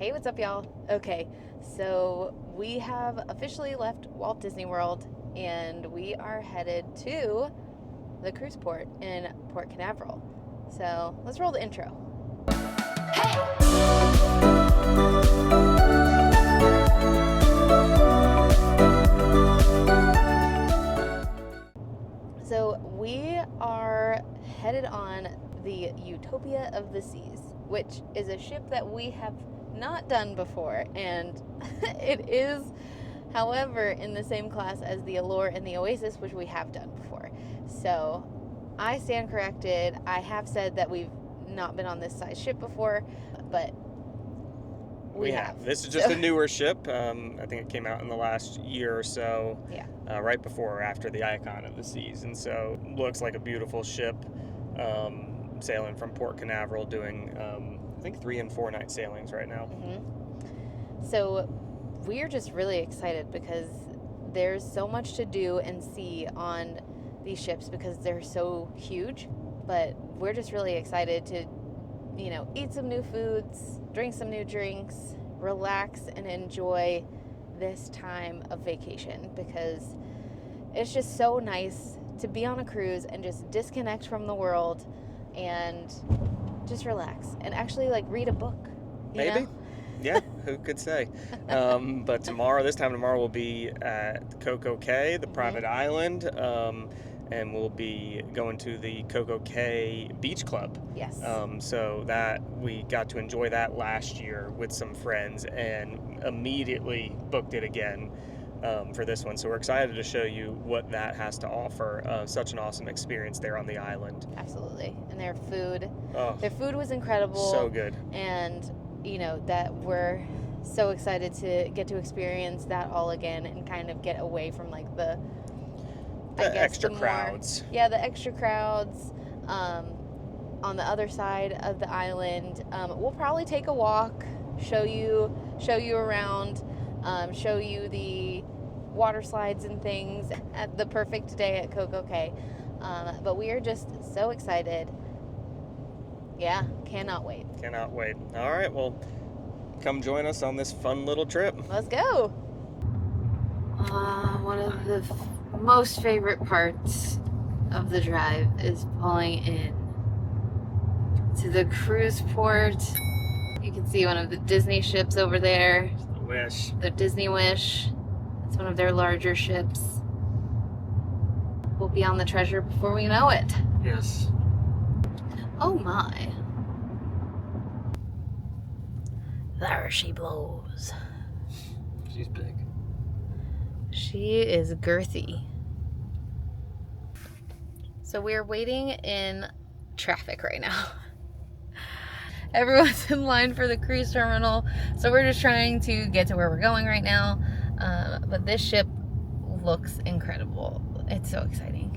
Hey, what's up, y'all? Okay, so we have officially left Walt Disney World and we are headed to the cruise port in Port Canaveral. So let's roll the intro. So we are headed on the Utopia of the Seas, which is a ship that we have not done before, and it is, however, in the same class as the Allure and the Oasis, which we have done before. So I stand corrected. I have said that we've not been on this size ship before, but we have. This is just a newer ship. I think it came out in the last year or so. Yeah. Right before or after the Icon of the Seas. And so looks like a beautiful ship sailing from Port Canaveral, doing, I think, 3 and 4 night sailings right now. Mm-hmm. So we're just really excited because there's so much to do and see on these ships because they're so huge. But we're just really excited to, eat some new foods, drink some new drinks, relax and enjoy this time of vacation because it's just so nice to be on a cruise and just disconnect from the world and just relax and actually read a book. Maybe. Yeah, who could say? But this time tomorrow, we'll be at Karaoke, the private island, and we'll be going to the Karaoke Beach Club. Yes. So that we got to enjoy that last year with some friends and immediately booked it again for this one. So we're excited to show you what that has to offer. Such an awesome experience there on the island. Absolutely. And their food was incredible. So good. And that we're so excited to get to experience that all again and kind of get away from the extra crowds. Yeah, the extra crowds on the other side of the island. We'll probably take a walk, show you around, show you the water slides and things at the perfect day at Karaoke. But we are just so excited. Yeah, cannot wait. Cannot wait. All right, well, come join us on this fun little trip. Let's go. One of the most favorite parts of the drive is pulling in to the cruise port. You can see one of the Disney ships over there. The Wish. The Disney Wish. It's one of their larger ships. We'll be on the Treasure before we know it. Yes. Oh my. There she blows. She's big. She is girthy. So we're waiting in traffic right now. Everyone's in line for the cruise terminal, so we're just trying to get to where we're going right now. But this ship looks incredible. It's so exciting.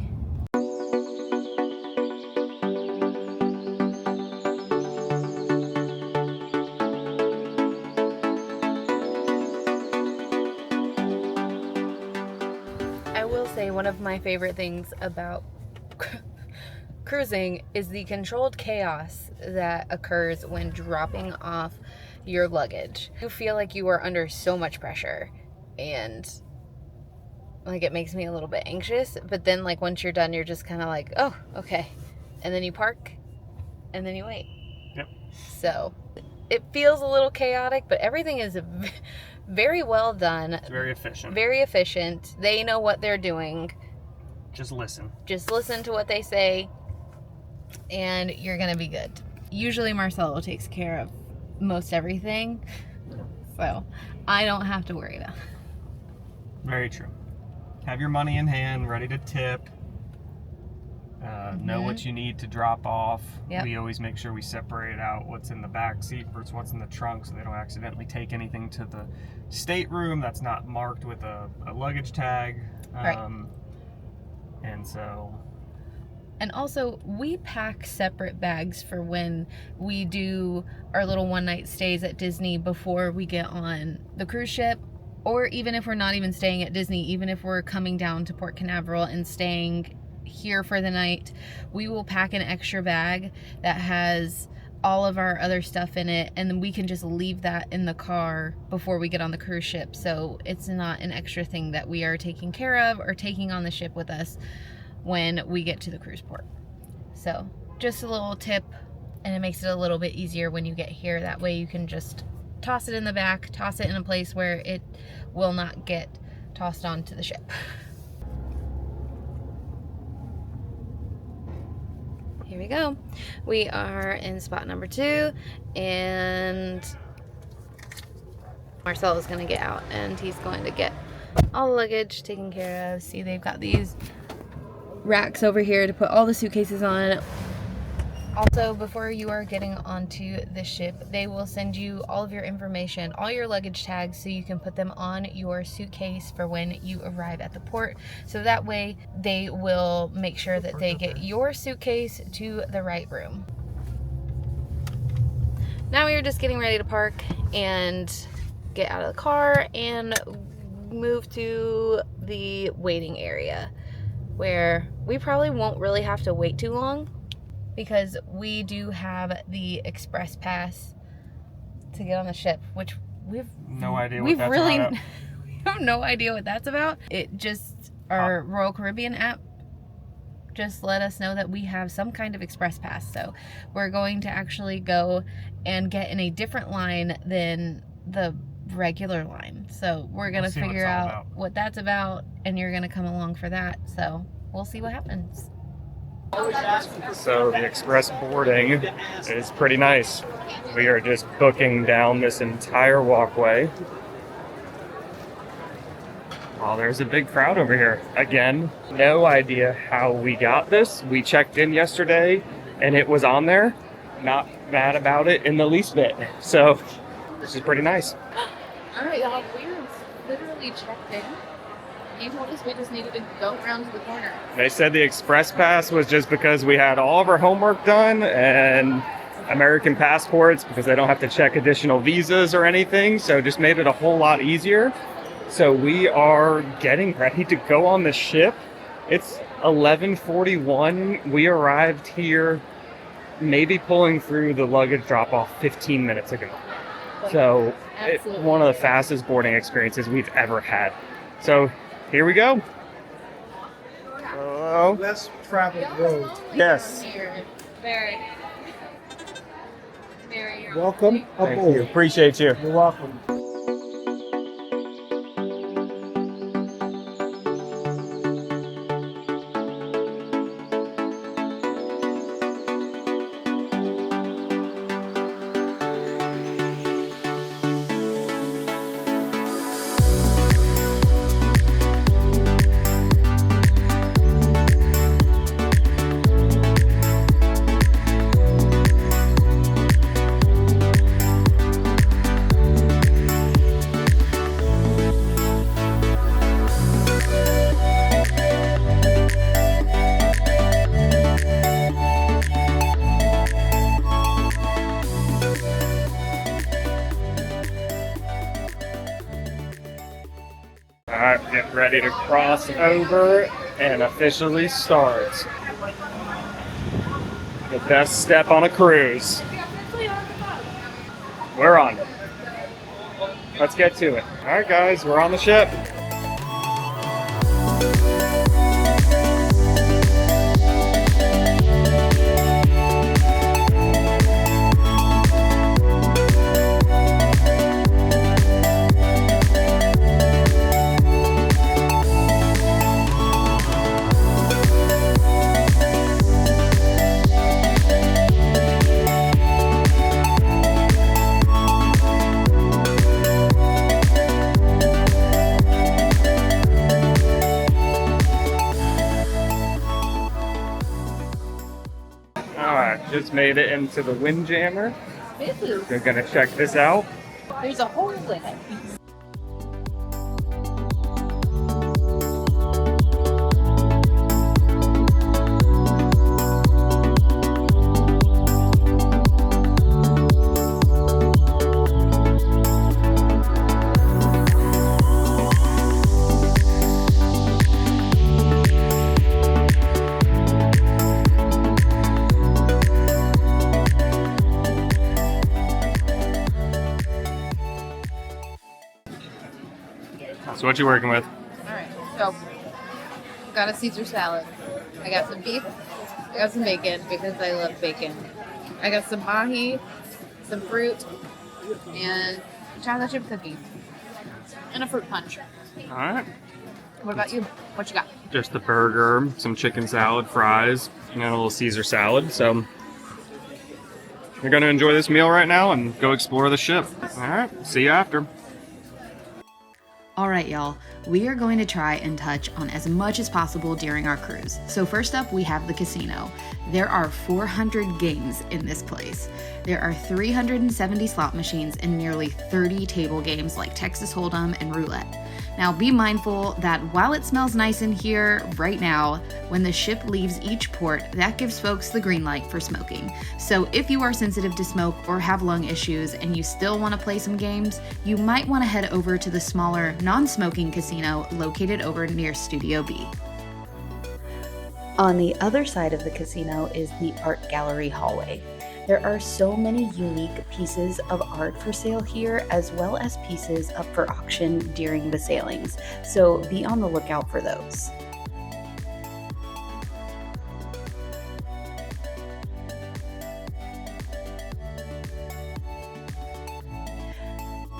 One of my favorite things about cruising is the controlled chaos that occurs when dropping off your luggage. You feel like you are under so much pressure and it makes me a little bit anxious, but then once you're done, you're just kind of oh, okay. And then you park and then you wait. Yep. So it feels a little chaotic, but everything is very well done. It's very efficient. Very efficient. They know what they're doing. Just listen. Just listen to what they say, and you're going to be good. Usually Marcelo takes care of most everything, so I don't have to worry about it. Very true. Have your money in hand, ready to tip. Know what you need to drop off. Yep. We always make sure we separate out what's in the back seat versus what's in the trunk so they don't accidentally take anything to the stateroom that's not marked with a luggage tag. Right. And also, we pack separate bags for when we do our little one-night stays at Disney before we get on the cruise ship, or even if we're not even staying at Disney, even if we're coming down to Port Canaveral and staying here for the night, we will pack an extra bag that has all of our other stuff in it, and then we can just leave that in the car before we get on the cruise ship. So it's not an extra thing that we are taking care of or taking on the ship with us when we get to the cruise port. So just a little tip, and it makes it a little bit easier when you get here. That way you can just toss it in the back, toss it in a place where it will not get tossed onto the ship. Here we go. We are in spot number 2, and Marcelo is going to get out, and he's going to get all the luggage taken care of. See, they've got these racks over here to put all the suitcases on. Also, before you are getting onto the ship, they will send you all of your information, all your luggage tags, so you can put them on your suitcase for when you arrive at the port. So that way they will make sure that they get your suitcase to the right room. Now we are just getting ready to park and get out of the car and move to the waiting area, where we probably won't really have to wait too long, because we do have the express pass to get on the ship, which we've No idea what we've that's really about. we have no idea what that's about. It just, our Royal Caribbean app just let us know that we have some kind of express pass. So we're going to actually go and get in a different line than the regular line. So we're gonna see what figure it's all out about. what that's about, and you're gonna come along for that. So we'll see what happens. So the express boarding is pretty nice. We are just booking down this entire walkway. Oh, there's a big crowd over here. Again, no idea how we got this. We checked in yesterday and it was on there. Not mad about it in the least bit. So this is pretty nice. All right, y'all, we're literally checked in. He told us we just needed to go around to the corner. They said the express pass was just because we had all of our homework done and American passports, because they don't have to check additional visas or anything. So just made it a whole lot easier. So we are getting ready to go on the ship. It's 11:41. We arrived here maybe pulling through the luggage drop-off 15 minutes ago. So it's one of the fastest boarding experiences we've ever had. So here we go. Hello. Less traveled road. Yes. Very. Welcome Thank aboard. you. Appreciate you. You're welcome. All right, get ready to cross over and officially start. The best step on a cruise. We're on it. Let's get to it. All right, guys, we're on the ship. Just made it into the Windjammer. We're gonna check this out. There's a hole in it. So what you working with? All right, so got a Caesar salad. I got some beef. I got some bacon because I love bacon. I got some mahi, some fruit, and a chocolate chip cookie, and a fruit punch. All right. What about you? What you got? Just the burger, some chicken salad, fries, and then a little Caesar salad. So you're going to enjoy this meal right now and go explore the ship. All right. See you after. All right, y'all, we are going to try and touch on as much as possible during our cruise. So first up, we have the casino. There are 400 games in this place. There are 370 slot machines and nearly 30 table games like Texas Hold'em and Roulette. Now be mindful that while it smells nice in here right now, when the ship leaves each port, that gives folks the green light for smoking. So if you are sensitive to smoke or have lung issues and you still want to play some games, you might want to head over to the smaller non-smoking casino located over near Studio B. On the other side of the casino is the art gallery hallway. There are so many unique pieces of art for sale here, as well as pieces up for auction during the sailings, so be on the lookout for those.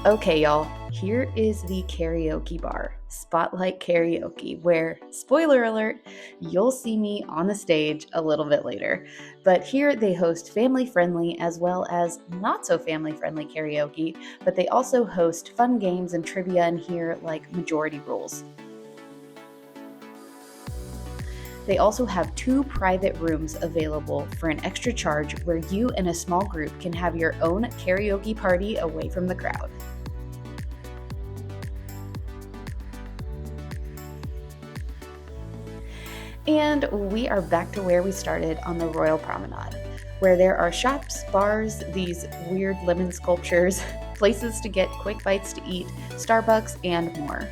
Okay, y'all, here is the karaoke bar, Spotlight Karaoke, where, spoiler alert, you'll see me on the stage a little bit later. But here they host family-friendly as well as not-so-family-friendly karaoke, but they also host fun games and trivia in here like Majority Rules. They also have 2 private rooms available for an extra charge where you and a small group can have your own karaoke party away from the crowd. And we are back to where we started on the Royal Promenade, where there are shops, bars, these weird lemon sculptures, places to get quick bites to eat, Starbucks, and more.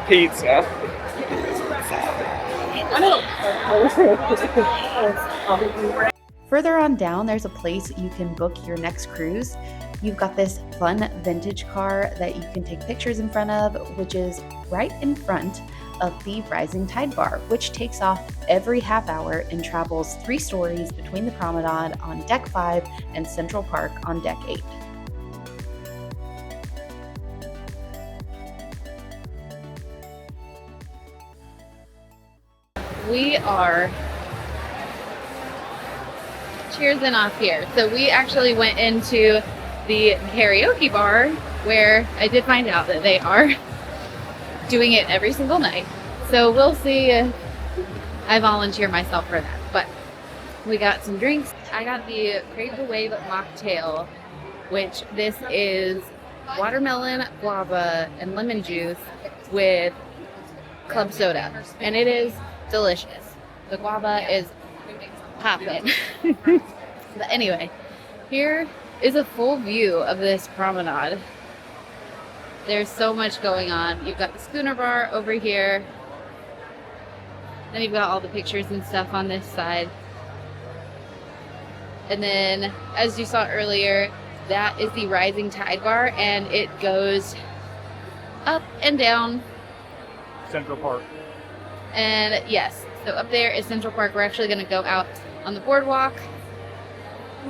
Pizza. Further on down, there's a place you can book your next cruise. You've got this fun vintage car that you can take pictures in front of, which is right in front of the Rising Tide Bar, which takes off every half hour and travels 3 stories between the promenade on Deck 5 and Central Park on Deck 8. We are cheersing off here. So we actually went into the karaoke bar where I did find out that they are doing it every single night. So we'll see if I volunteer myself for that. But we got some drinks. I got the Crave the Wave mocktail, which this is watermelon, guava, and lemon juice with club soda. And it is delicious. The guava is popping. But anyway, here is a full view of this promenade. There's so much going on. You've got the schooner bar over here. Then you've got all the pictures and stuff on this side. And then, as you saw earlier, that is the Rising Tide Bar, and it goes up and down Central Park. And yes, so up there is Central Park. We're actually going to go out on the boardwalk,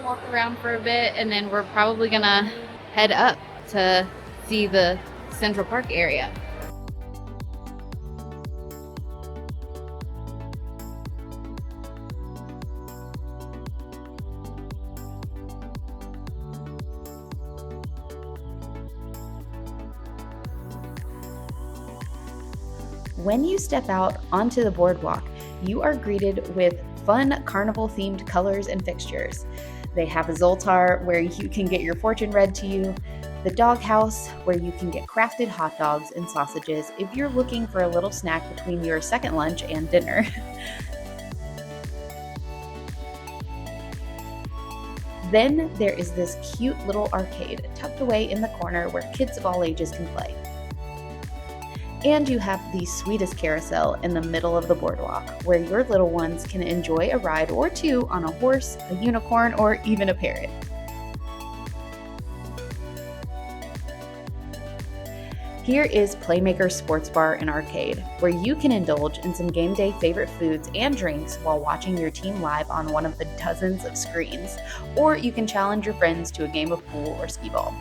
walk around for a bit, and then we're probably going to head up to see the Central Park area. When you step out onto the boardwalk, you are greeted with fun carnival-themed colors and fixtures. They have a Zoltar where you can get your fortune read to you, the doghouse where you can get crafted hot dogs and sausages if you're looking for a little snack between your second lunch and dinner. Then there is this cute little arcade tucked away in the corner where kids of all ages can play. And you have the sweetest carousel in the middle of the boardwalk, where your little ones can enjoy a ride or two on a horse, a unicorn, or even a parrot. Here is Playmaker Sports Bar and Arcade, where you can indulge in some game day favorite foods and drinks while watching your team live on one of the dozens of screens, or you can challenge your friends to a game of pool or skee ball.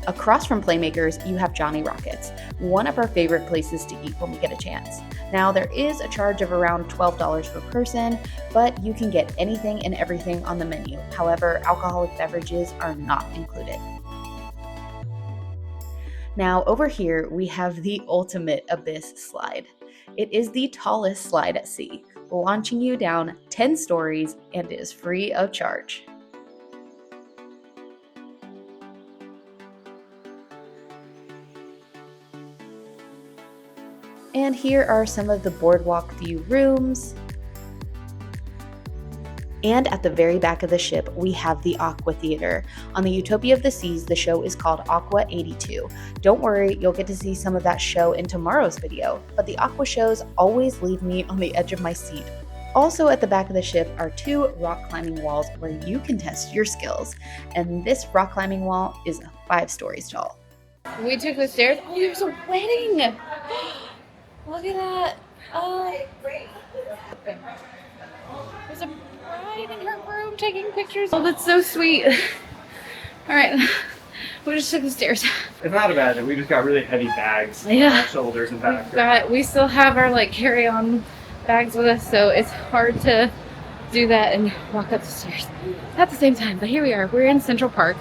Across from Playmakers, you have Johnny Rockets, one of our favorite places to eat when we get a chance. Now, there is a charge of around $12 per person, but you can get anything and everything on the menu. However, alcoholic beverages are not included. Now, over here, we have the ultimate abyss slide. It is the tallest slide at sea, launching you down 10 stories and is free of charge. And here are some of the boardwalk view rooms. And at the very back of the ship, we have the Aqua Theater. On the Utopia of the Seas, the show is called Aqua 82. Don't worry, you'll get to see some of that show in tomorrow's video, but the Aqua shows always leave me on the edge of my seat. Also at the back of the ship are 2 rock climbing walls where you can test your skills. And this rock climbing wall is 5 stories tall. We took the stairs. Oh, there's a wedding! Look at that. There's a bride and her groom taking pictures. Oh, that's so sweet. All right, we just took the stairs. It's not a bad thing. We just got really heavy bags on Yeah. our shoulders and back. We still have our carry-on bags with us, so it's hard to do that and walk up the stairs at the same time. But here we are. We're in Central Park,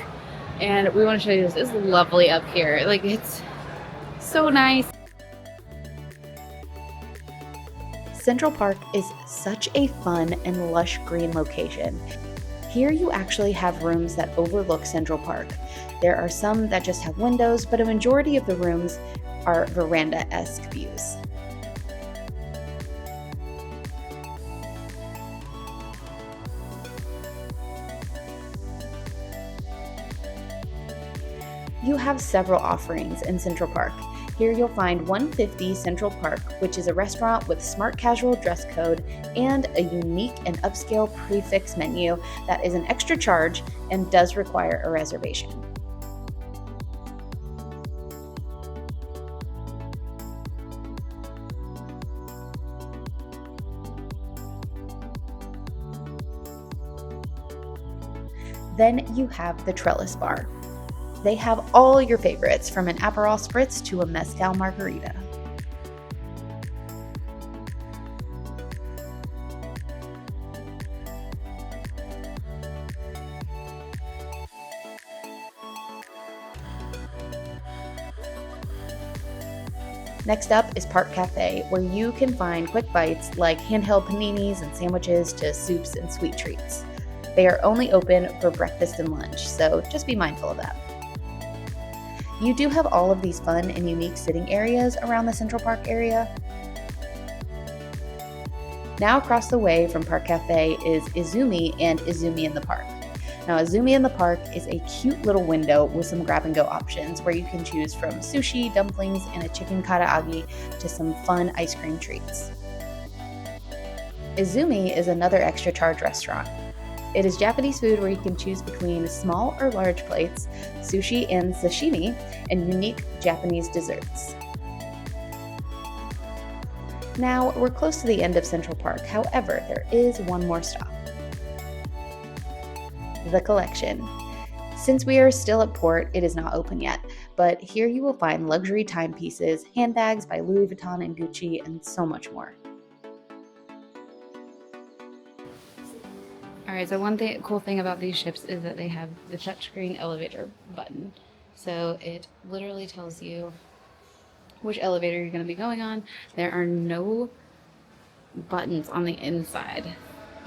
and we want to show you this. It's lovely up here. It's so nice. Central Park is such a fun and lush green location. Here you actually have rooms that overlook Central Park. There are some that just have windows, but a majority of the rooms are veranda-esque views. You have several offerings in Central Park. Here you'll find 150 Central Park, which is a restaurant with smart casual dress code and a unique and upscale prefix menu that is an extra charge and does require a reservation. Then you have the Trellis Bar. They have all your favorites, from an Aperol Spritz to a Mezcal Margarita. Next up is Park Cafe, where you can find quick bites like handheld paninis and sandwiches to soups and sweet treats. They are only open for breakfast and lunch, so just be mindful of that. You do have all of these fun and unique sitting areas around the Central Park area. Now across the way from Park Cafe is Izumi and Izumi in the Park. Now Izumi in the Park is a cute little window with some grab and go options where you can choose from sushi, dumplings, and a chicken karaage to some fun ice cream treats. Izumi is another extra charge restaurant. It is Japanese food where you can choose between small or large plates, sushi and sashimi, and unique Japanese desserts. Now, we're close to the end of Central Park. However, there is one more stop. The Collection. Since we are still at port, it is not open yet, but here you will find luxury timepieces, handbags by Louis Vuitton and Gucci, and so much more. Alright, so one cool thing about these ships is that they have the touchscreen elevator button. So it literally tells you which elevator you're going to be going on. There are no buttons on the inside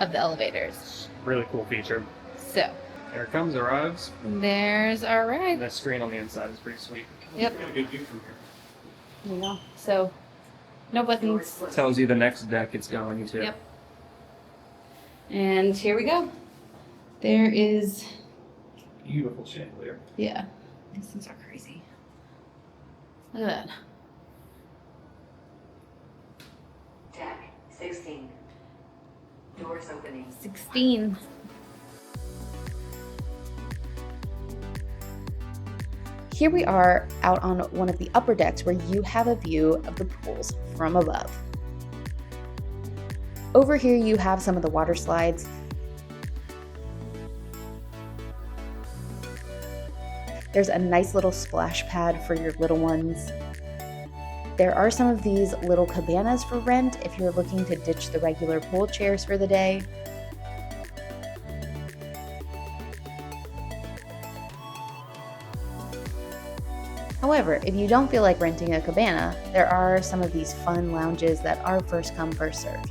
of the elevators. Really cool feature. So, There it comes, arrives. there's our ride. That screen on the inside is pretty sweet. Yep. Got a good view from here. You know, so no buttons. Tells you the next deck it's going to. Yep. And here we go. There is, Beautiful chandelier. yeah, these things are crazy. Look at that. Deck 16. Doors opening. 16. Here we are out on one of the upper decks where you have a view of the pools from above. Over here you have some of the water slides. There's a nice little splash pad for your little ones. There are some of these little cabanas for rent if you're looking to ditch the regular pool chairs for the day. However, if you don't feel like renting a cabana, there are some of these fun lounges that are first come, first served.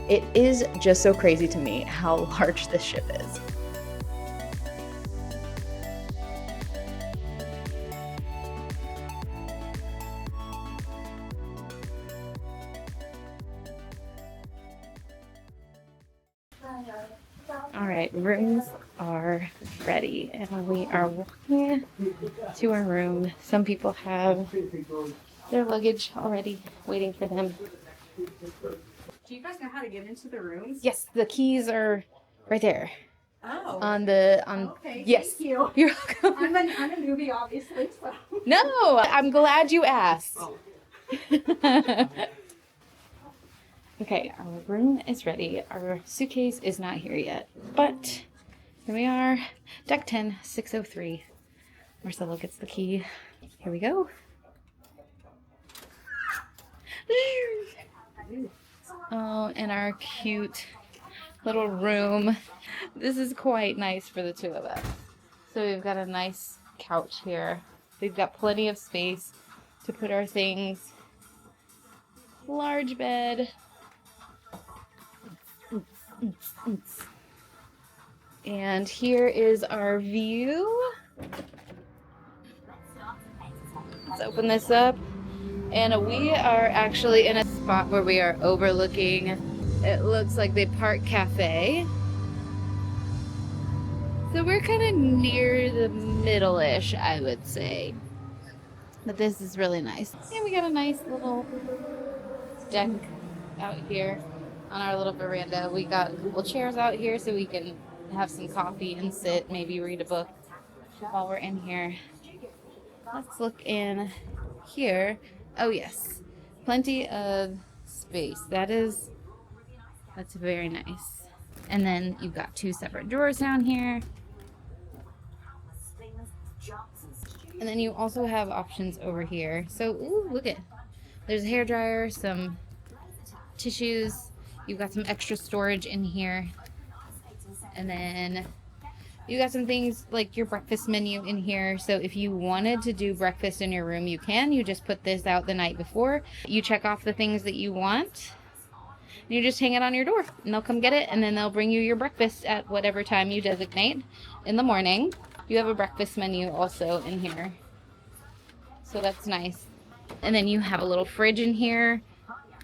It is just so crazy to me how large this ship is. All right, rooms are ready and we are walking to our room. Some people have their luggage already waiting for them. Do you guys know how to get into the rooms? Yes, the keys are right there. Oh. Okay. Yes. Thank you. You're welcome. I'm a newbie, obviously. So. No, I'm glad you asked. Okay, our room is ready. Our suitcase is not here yet, but here we are. Deck 10, 603. Marcelo gets the key. Here we go. Oh, and our cute little room. This is quite nice for the two of us. So we've got a nice couch here. We've got plenty of space to put our things. Large bed. And here is our view. Let's open this up. And we are actually in a spot where we are overlooking, it looks like the Park Cafe. So we're kind of near the middle-ish, I would say. But this is really nice. And we got a nice little deck out here on our little veranda. We got a couple chairs out here so we can have some coffee and sit, maybe read a book while we're in here. Let's look in here. Oh yes, plenty of space. That's very nice. And then you've got two separate drawers down here. And then you also have options over here. So, ooh, look at, there's a hairdryer, some tissues. You've got some extra storage in here. And then you got some things like your breakfast menu in here. So if you wanted to do breakfast in your room, you can. You just put this out the night before. You check off the things that you want. And you just hang it on your door and they'll come get it. And then they'll bring you your breakfast at whatever time you designate in the morning. You have a breakfast menu also in here. So that's nice. And then you have a little fridge in here.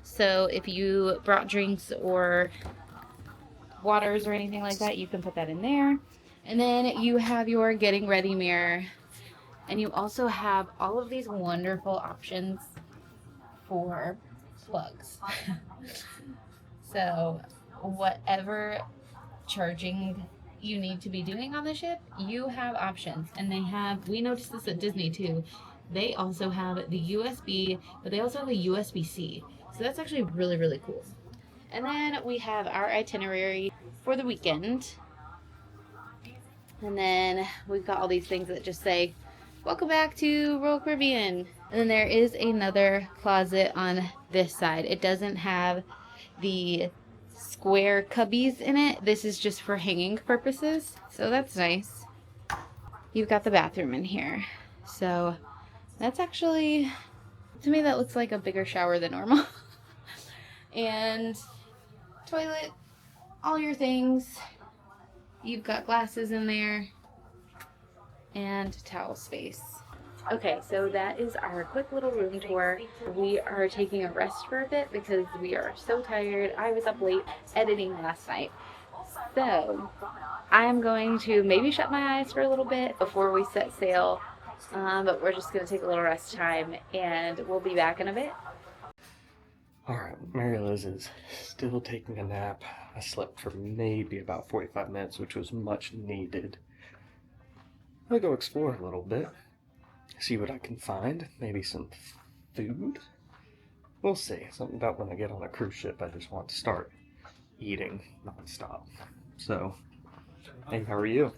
So if you brought drinks or waters or anything like that, you can put that in there. And then you have your getting ready mirror. And you also have all of these wonderful options for plugs. So whatever charging you need to be doing on the ship, you have options. And we noticed this at Disney too. They also have the USB, but they also have a USB-C. So that's actually really, really cool. And then we have our itinerary for the weekend. And then we've got all these things that just say, welcome back to Royal Caribbean. And then there is another closet on this side. It doesn't have the square cubbies in it. This is just for hanging purposes. So that's nice. You've got the bathroom in here. So that's actually, to me, that looks like a bigger shower than normal. And toilet, all your things. You've got glasses in there and towel space. Okay, so that is our quick little room tour. We are taking a rest for a bit because we are so tired. I was up late editing last night. So I am going to maybe shut my eyes for a little bit before we set sail, but we're just going to take a little rest time and we'll be back in a bit. Alright, Mary Liz is still taking a nap. I slept for maybe about 45 minutes, which was much needed. I'll go explore a little bit, see what I can find. Maybe some food? We'll see. Something about when I get on a cruise ship, I just want to start eating nonstop. So, hey, how are you?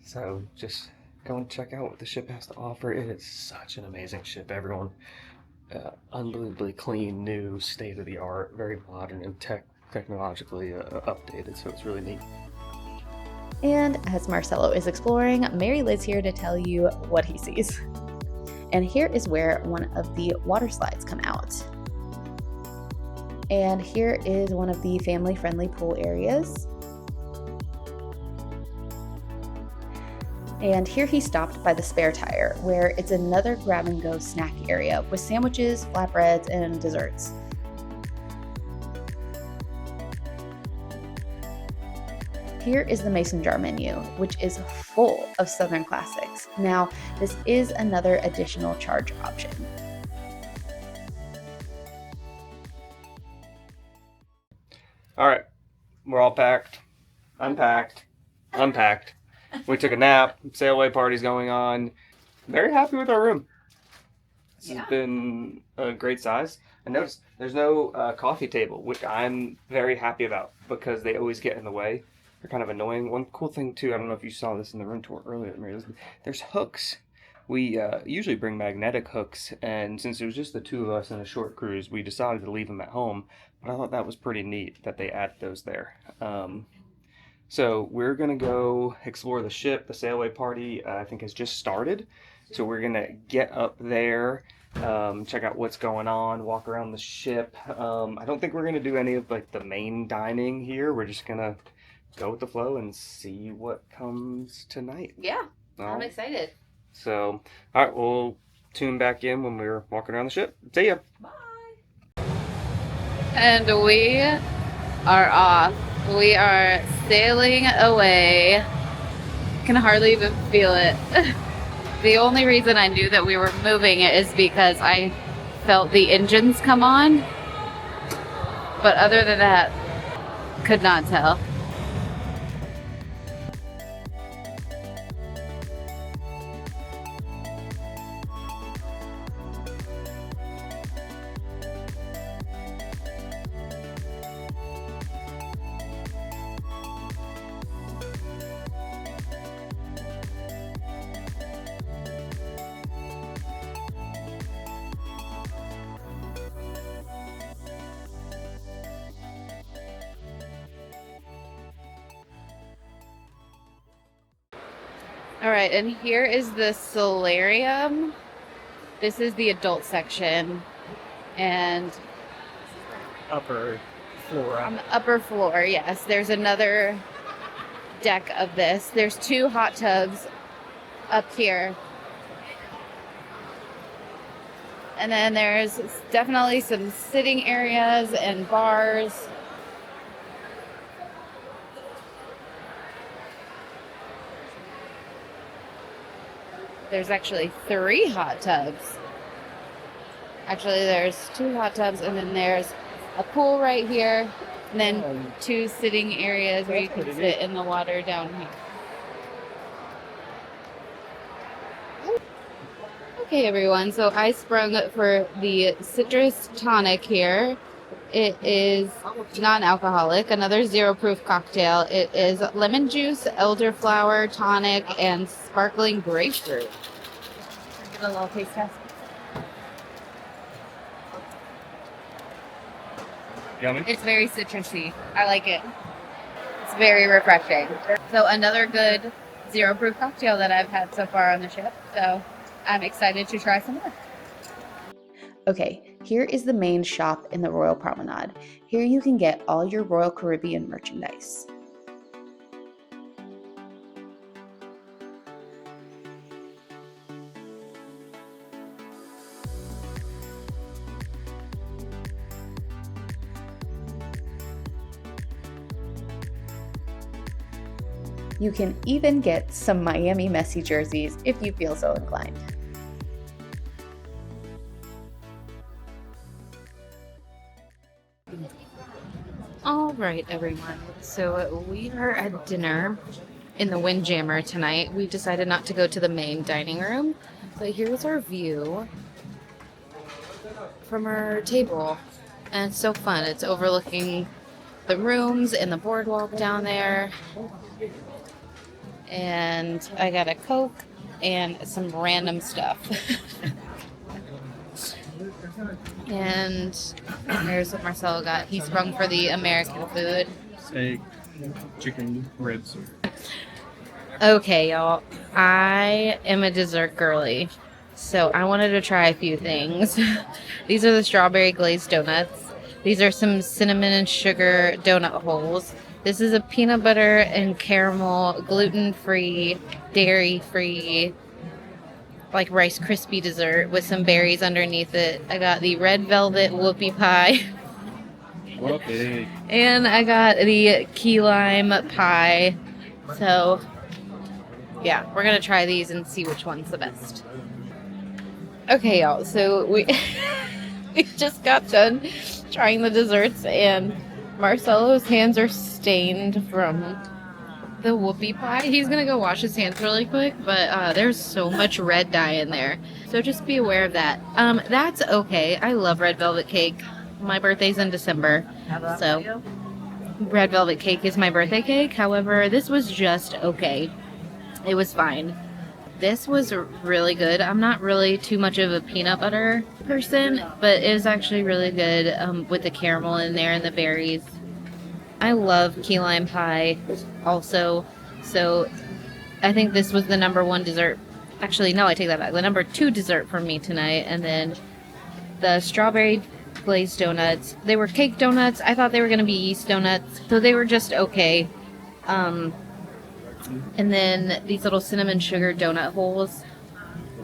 So, just go and check out what the ship has to offer. It is such an amazing ship, everyone. Unbelievably clean, new, state-of-the-art, very modern and technologically updated, so it's really neat. And as Marcelo is exploring, Mary Liz here to tell you what he sees. And here is where one of the water slides come out. And here is one of the family-friendly pool areas. And here he stopped by the spare tire, where it's another grab-and-go snack area with sandwiches, flatbreads, and desserts. Here is the mason jar menu, which is full of Southern classics. Now, this is another additional charge option. All right, we're all packed, unpacked. We took a nap, sail away party's going on. Very happy with our room. This has been a great size. I noticed there's no coffee table, which I'm very happy about because they always get in the way. They're kind of annoying. One cool thing too, I don't know if you saw this in the room tour earlier, Mary Elizabeth, there's hooks. We usually bring magnetic hooks, and since it was just the two of us in a short cruise, we decided to leave them at home. But I thought that was pretty neat that they added those there. So we're going to go explore the ship. The sailaway party, I think, has just started. So we're going to get up there, check out what's going on, walk around the ship. I don't think we're going to do any of like the main dining here. We're just going to go with the flow and see what comes tonight. Yeah, I'm excited. So, all right, we'll tune back in when we're walking around the ship. See ya. Bye. And we are off. We are sailing away. Can hardly even feel it. The only reason I knew that we were moving is because I felt the engines come on. But other than that, could not tell. All right, and here is the solarium. This is the adult section, and Upper floor. on the upper floor, yes, there's another deck of this. There's 2 hot tubs up here. And then there's definitely some sitting areas and bars. There's actually 3 hot tubs. Actually, there's 2 hot tubs, and then there's a pool right here, and then 2 sitting areas where you can sit in the water down here. Okay, everyone, so I sprung for the citrus tonic here. It is non-alcoholic, another zero-proof cocktail. It is lemon juice, elderflower, tonic, and sparkling grapefruit. Give it a little taste test. Yummy. It's very citrusy. I like it. It's very refreshing. So another good zero-proof cocktail that I've had so far on the ship. So I'm excited to try some more. Okay, here is the main shop in the Royal Promenade. Here you can get all your Royal Caribbean merchandise. You can even get some Miami Messi jerseys if you feel so inclined. All right, everyone. So we are at dinner in the Windjammer tonight. We decided not to go to the main dining room, but here's our view from our table. And it's so fun. It's overlooking the rooms and the boardwalk down there. And I got a Coke and some random stuff. And here's what Marcelo got. He sprung for the American food. Steak, chicken, ribs. Okay, y'all. I am a dessert girly, so I wanted to try a few things. These are the strawberry glazed donuts. These are some cinnamon and sugar donut holes. This is a peanut butter and caramel, gluten-free, dairy-free, like Rice Krispie dessert with some berries underneath it. I got the red velvet whoopie pie. Whoopie. And I got the key lime pie. So, yeah, we're going to try these and see which one's the best. Okay, y'all. So, we just got done trying the desserts, and Marcelo's hands are stained from the whoopie pie. He's gonna go wash his hands really quick, but there's so much red dye in there, so just be aware of that. That's okay. I love red velvet cake. My birthday's in December, so red velvet cake is my birthday cake. However, this was just okay. It was fine. This was really good. I'm not really too much of a peanut butter person, but it was actually really good with the caramel in there and the berries. I love key lime pie also, so I think this was the number one dessert. Actually, no, I take that back. The number 2 dessert for me tonight. And then the strawberry glazed donuts. They were cake donuts. I thought they were going to be yeast donuts, so they were just okay. And then these little cinnamon sugar donut holes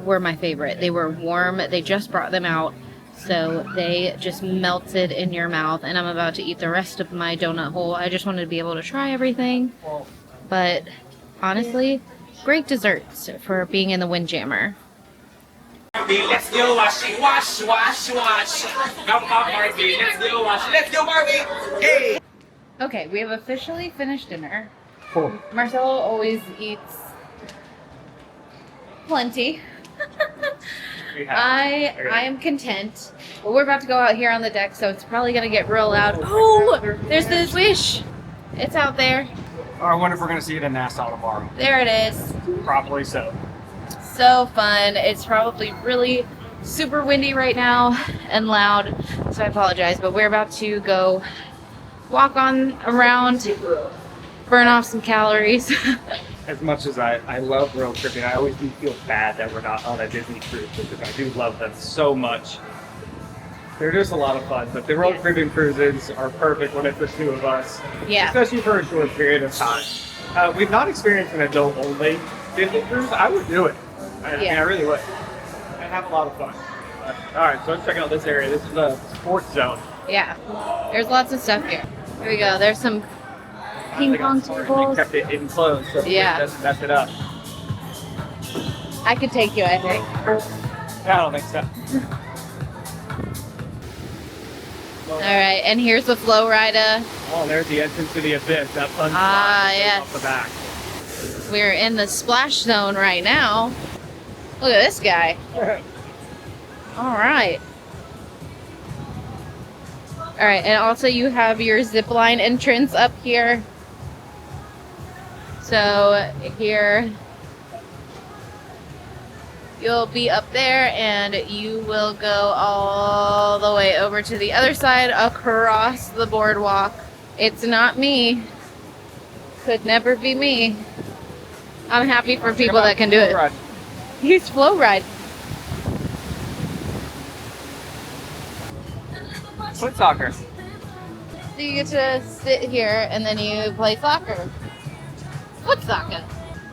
were my favorite. They were warm. They just brought them out. So they just melted in your mouth, and I'm about to eat the rest of my donut hole. I just wanted to be able to try everything. But honestly, great desserts for being in the Windjammer. Let's go wash, wash, wash, wash. Come on, Barbie. Let's go wash. Let's go, Barbie. Hey. Okay, we have officially finished dinner. Cool. Marcelo always eats plenty. I am content. But we're about to go out here on the deck, so it's probably gonna get real loud. Oh, there's the wish. It's out there. I wonder if we're going to see it in Nassau tomorrow. There it is. Probably so. So fun. It's probably really super windy right now and loud, so I apologize. But we're about to go walk on around, burn off some calories. As much as I love road tripping, I always do feel bad that we're not on a Disney cruise because I do love them so much. They're just a lot of fun, but the road tripping cruises are perfect when it's the 2 of us. Yeah. Especially for a short period of time. We've not experienced an adult-only Disney cruise. I would do it. I mean, I really would. I have a lot of fun. Alright, so let's check out this area. This is a sports zone. Yeah. There's lots of stuff here. Here we go. There's some ping pong tables. They kept it enclosed so it doesn't mess it up. I could take you, I think. Yeah, I don't think so. Alright, and here's the flow rider. Oh, there's the entrance to the abyss. That fun Ah, slide yes. off the back. We're in the splash zone right now. Look at this guy. Alright. Alright, and also you have your zip line entrance up here. So here you'll be up there and you will go all the way over to the other side across the boardwalk. It's not me. Could never be me. I'm happy for people that can do it. Use flow ride. Foot soccer. So you get to sit here and then you play soccer. Foot soccer.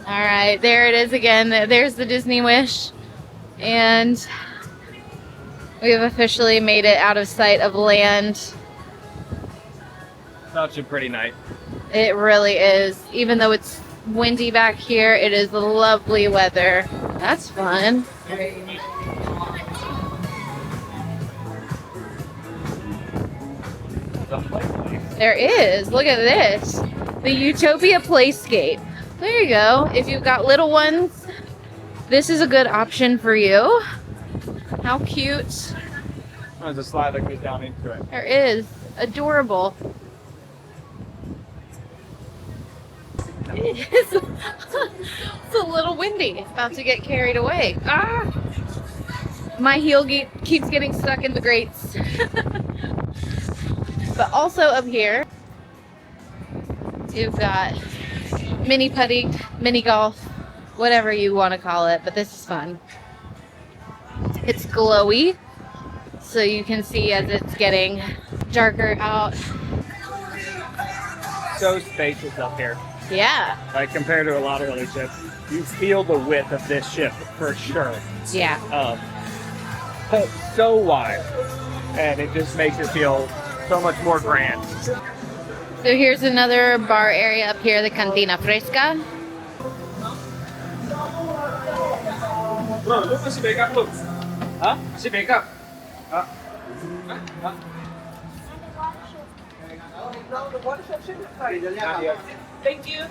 Alright, there it is again. There's the Disney Wish. And we have officially made it out of sight of land. Such a pretty night. It really is. Even though it's windy back here. It is lovely weather. That's fun. There is. Look at this. The Utopia Playscape. There you go. If you've got little ones, this is a good option for you. How cute. There's a slide that goes down into it. There is. Adorable. It's a little windy. It's about to get carried away. Ah! My heel keeps getting stuck in the grates. But also up here, you've got mini putting, mini golf, whatever you want to call it, but this is fun. It's glowy, so you can see as it's getting darker out. So spacious up here. Yeah, Like compared to a lot of other ships, you feel the width of this ship for sure. yeah. But so wide, and it just makes it feel so much more grand. So here's another bar area up here, the Cantina Fresca. Bro, look, si Becca, look. Huh? Si Becca. Thank you.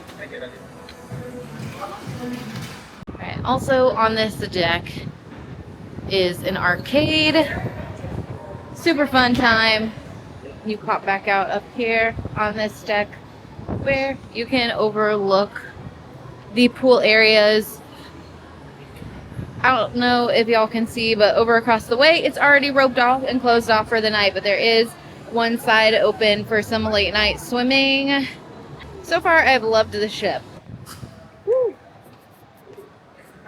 Right. Also on this deck is an arcade. Super fun time. You pop back out up here on this deck where you can overlook the pool areas. I don't know if y'all can see, but over across the way, it's already roped off and closed off for the night, but there is one side open for some late night swimming. So far, I've loved the ship.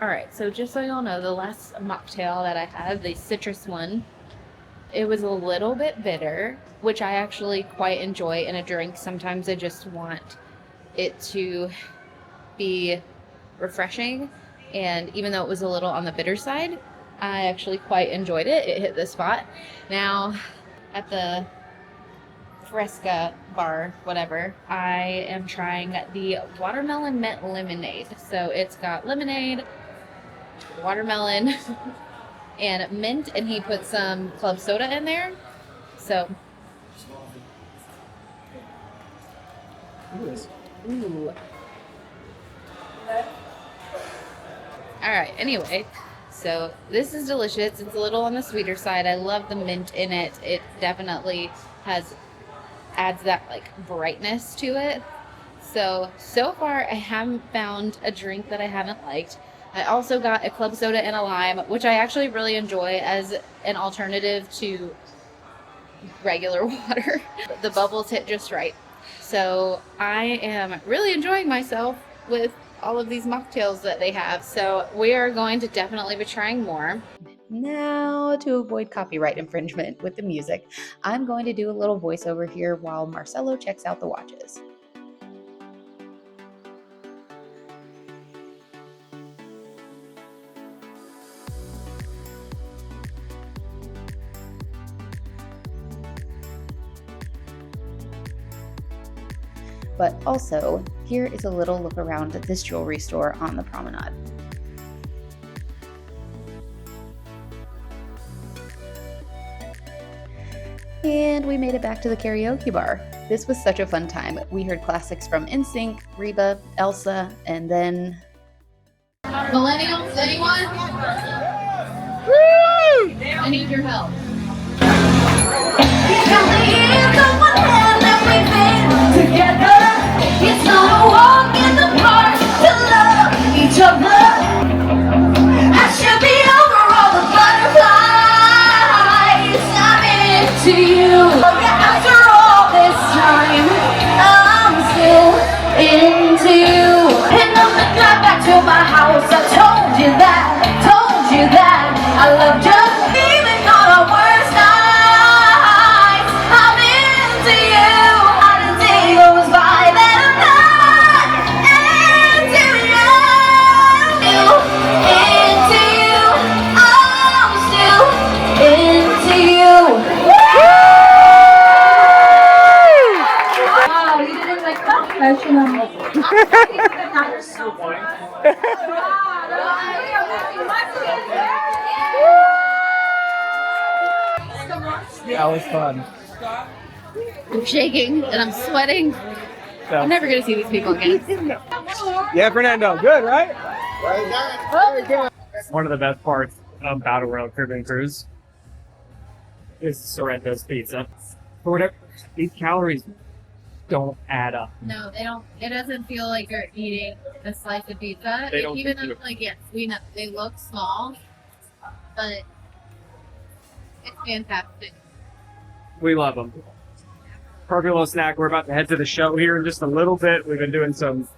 Alright, so just so y'all know, the last mocktail that I had, the citrus one, it was a little bit bitter, which I actually quite enjoy in a drink. Sometimes I just want it to be refreshing, and even though it was a little on the bitter side, I actually quite enjoyed it. It hit the spot. Now, at the Fresca bar, whatever, I am trying the watermelon mint lemonade. So it's got lemonade, watermelon, and mint, and he put some club soda in there. So, ooh. All right. Anyway, so this is delicious. It's a little on the sweeter side. I love the mint in it. It definitely adds that like brightness to it. So far I haven't found a drink that I haven't liked. I also got a club soda and a lime, which I actually really enjoy as an alternative to regular water. The bubbles hit just right. So I am really enjoying myself with all of these mocktails that they have. So we are going to definitely be trying more. Now, to avoid copyright infringement with the music, I'm going to do a little voiceover here while Marcelo checks out the watches. But also, here is a little look around at this jewelry store on the promenade. And we made it back to the karaoke bar. This was such a fun time. We heard classics from NSYNC, Reba, Elsa, and then... Millennials, anyone? Woo! I need your help. It's not a walk in the park to love each other. I should be over all the butterflies. I'm into you. After all this time, I'm still into you. And on the drive back to my house, I told you that I loved you. Even on our worst nights, I'm into you. How the day goes by that I'm not That was fun. I'm shaking and I'm sweating. I'm never gonna see these people again. Yeah, Fernando. Good, right? One of the best parts of Battle Royale Caribbean Cruise is Sorrento's pizza. For whatever, these calories don't add up. No, they don't. It doesn't feel like you're eating a slice of pizza. They don't Even do though, it. like, yes, we know they look small, but it's fantastic. We love them. Perfect little snack. We're about to head to the show here in just a little bit. We've been doing some.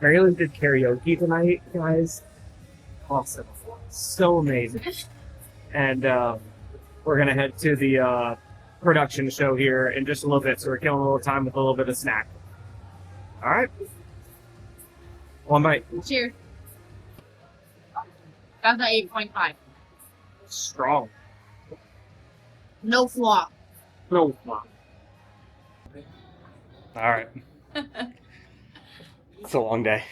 Maryland did karaoke tonight, guys. Awesome. So amazing. And we're going to head to the production show here in just a little bit. So we're killing a little time with a little bit of snack. All right. One bite. Cheers. That's an 8.5. Strong. No flaw. No flaw. All right. It's a long day.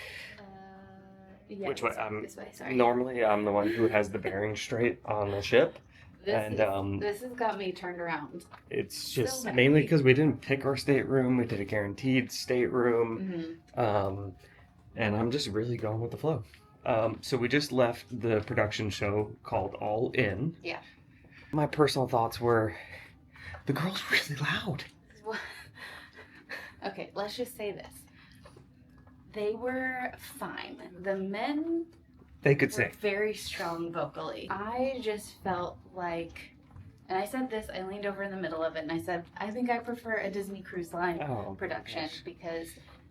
Yeah, Which way? this way, sorry. Normally, I'm the one who has the bearing straight on the ship. This has got me turned around. It's just So mainly many. because we didn't pick our stateroom. We did a guaranteed stateroom. And I'm just really going with the flow. So we just left the production show called All In. Yeah. My personal thoughts were, the girl's really loud. Okay, let's just say this. They were fine. The men They could were sing. very strong vocally. I just felt like, and I said this, I leaned over in the middle of it and I said, I think I prefer a Disney Cruise Line production gosh. because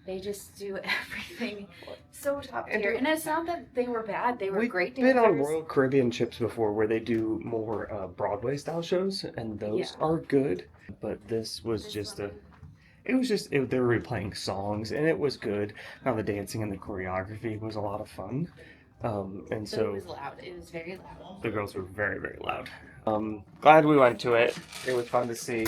they just do everything so top And tier. And it's not that they were bad, they were We've great been on dancers. Royal Caribbean ships before where they do more Broadway style shows, and those are good. But this was just a. It was just, they were replaying songs, and it was good. Now, the dancing and the choreography was a lot of fun. And But so it was loud. It was very loud. the girls were very, very loud. Glad we went to it. It was fun to see.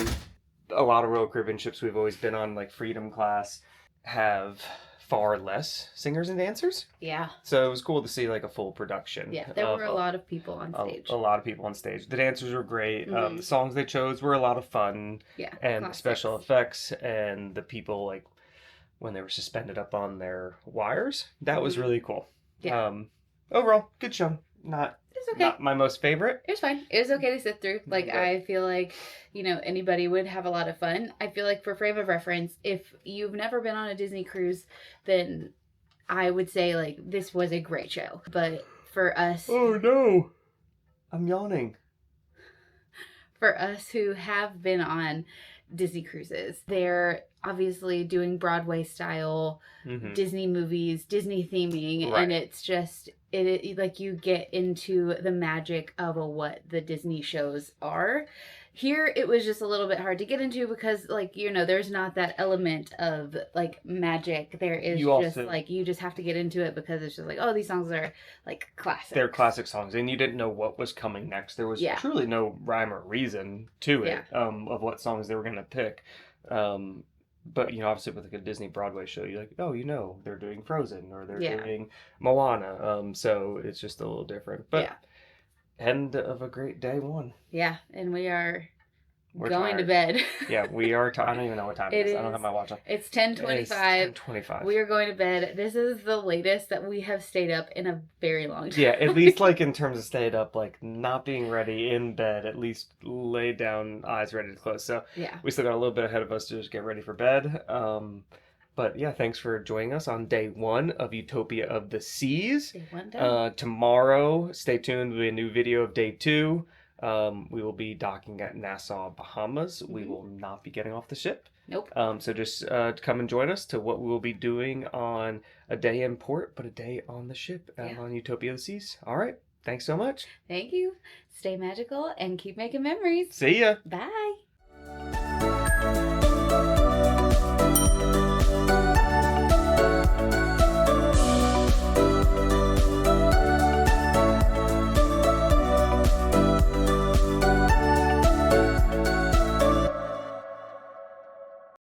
A lot of Royal Caribbean ships we've always been on, like Freedom Class, have far less singers and dancers. Yeah. So it was cool to see like a full production. Yeah, there were a lot of people on stage. A lot of people on stage. The dancers were great. The songs they chose were a lot of fun. Yeah. And the classics. special effects and the people, like when they were suspended up on their wires, that was really cool. Yeah. Overall, good show. It's okay. Not my most favorite. It was fine. It was okay to sit through. Like, I feel like, anybody would have a lot of fun. I feel like, for frame of reference, if you've never been on a Disney cruise, then I would say, like, this was a great show. But for us... Oh, no. I'm yawning. For us who have been on Disney cruises, they're obviously doing Broadway style Disney movies, Disney theming, Right. and it's just it like you get into the magic of what the Disney shows are. Here it was just a little bit hard to get into because, like, there's not that element of like magic. There is you just have to get into it because it's just like, oh, these songs are like classic. They're classic songs, and you didn't know what was coming next. There was truly no rhyme or reason to it of what songs they were going to pick. But, obviously with like a Disney Broadway show, you're like, oh, they're doing Frozen or they're doing Moana. So it's just a little different. But end of a great day one. Yeah, and we're going tired. to bed. Yeah, we are tired. I don't even know what time it is. I don't have my watch on. It's 10:25. 10:25. We are going to bed. This is the latest that we have stayed up in a very long time. Yeah, at least like in terms of stayed up, like not being ready in bed, at least laid down, eyes ready to close. So we still got a little bit ahead of us to just get ready for bed. But yeah, thanks for joining us on day one of Utopia of the Seas. Day one done. Tomorrow, stay tuned. There'll be a new video of day two. We will be docking at Nassau, Bahamas. We will not be getting off the ship. Nope. So just come and join us to what we will be doing on a day in port, but a day on the ship on Utopia of the Seas. All right. Thanks so much. Thank you. Stay magical and keep making memories. See ya. Bye.